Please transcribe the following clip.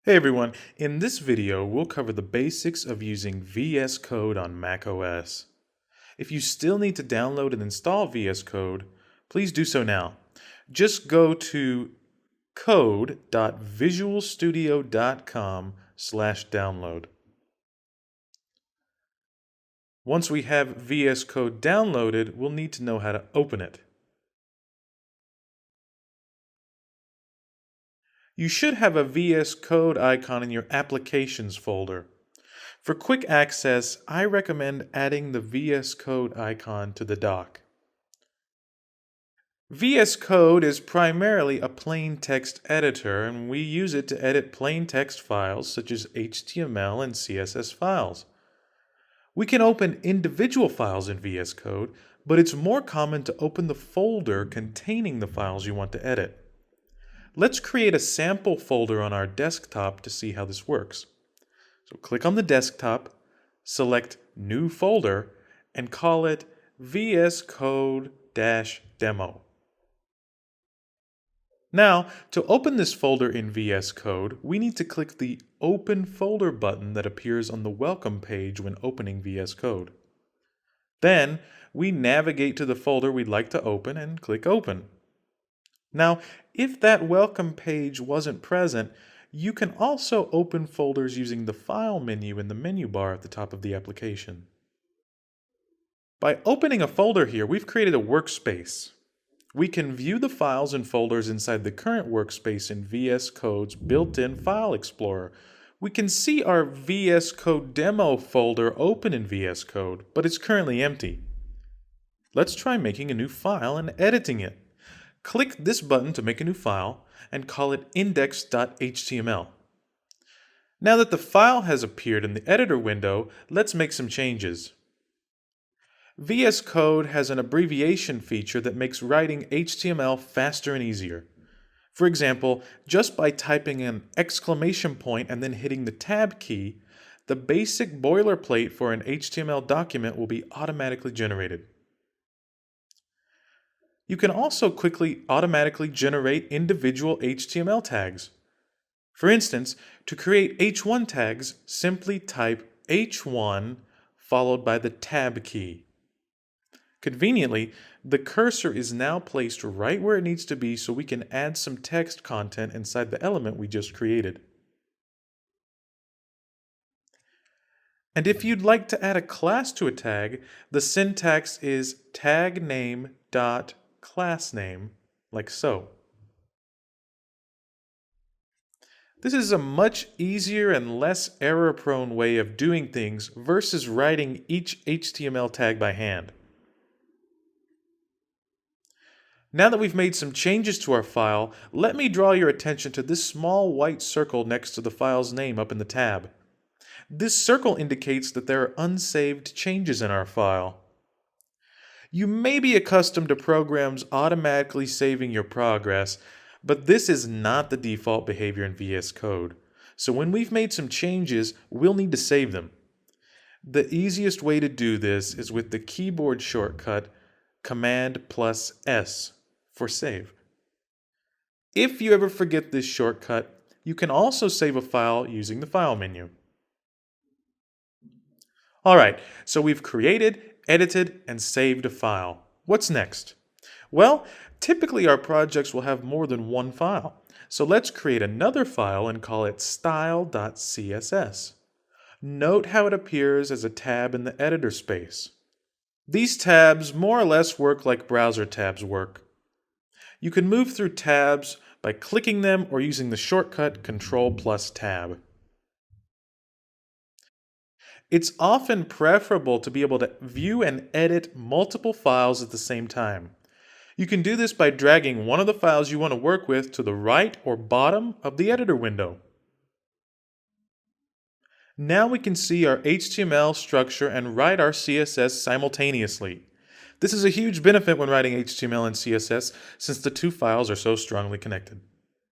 Hey everyone, in this video we'll cover the basics of using VS Code on macOS. If you still need to download and install VS Code, please do so now. Just go to code.visualstudio.com/download. Once we have VS Code downloaded, we'll need to know how to open it. You should have a VS Code icon in your Applications folder. For quick access, I recommend adding the VS Code icon to the dock. VS Code is primarily a plain text editor, and we use it to edit plain text files such as HTML and CSS files. We can open individual files in VS Code, but it's more common to open the folder containing the files you want to edit. Let's create a sample folder on our desktop to see how this works. So click on the desktop, select New Folder, and call it VS Code-Demo. Now, to open this folder in VS Code, we need to click the Open Folder button that appears on the Welcome page when opening VS Code. Then, we navigate to the folder we'd like to open and click Open. Now, if that welcome page wasn't present, you can also open folders using the File menu in the menu bar at the top of the application. By opening a folder here, we've created a workspace. We can view the files and folders inside the current workspace in VS Code's built-in File Explorer. We can see our VS Code Demo folder open in VS Code, but it's currently empty. Let's try making a new file and editing it. Click this button to make a new file and call it index.html. Now that the file has appeared in the editor window, let's make some changes. VS Code has an abbreviation feature that makes writing HTML faster and easier. For example, just by typing an exclamation point and then hitting the Tab key, the basic boilerplate for an HTML document will be automatically generated. You can also quickly automatically generate individual HTML tags. For instance, to create H1 tags, simply type H1 followed by the Tab key. Conveniently, the cursor is now placed right where it needs to be so we can add some text content inside the element we just created. And if you'd like to add a class to a tag, the syntax is tagname.classname, like so. This is a much easier and less error-prone way of doing things versus writing each HTML tag by hand. Now that we've made some changes to our file, let me draw your attention to this small white circle next to the file's name up in the tab. This circle indicates that there are unsaved changes in our file. You may be accustomed to programs automatically saving your progress, but this is not the default behavior in VS Code. So when we've made some changes, we'll need to save them. The easiest way to do this is with the keyboard shortcut Command+S for save. If you ever forget this shortcut, you can also save a file using the File menu. Alright, so we've created, edited, and saved a file. What's next? Well, typically our projects will have more than one file. So let's create another file and call it style.css. Note how it appears as a tab in the editor space. These tabs more or less work like browser tabs work. You can move through tabs by clicking them or using the shortcut Ctrl+Tab. It's often preferable to be able to view and edit multiple files at the same time. You can do this by dragging one of the files you want to work with to the right or bottom of the editor window. Now we can see our HTML structure and write our CSS simultaneously. This is a huge benefit when writing HTML and CSS since the two files are so strongly connected.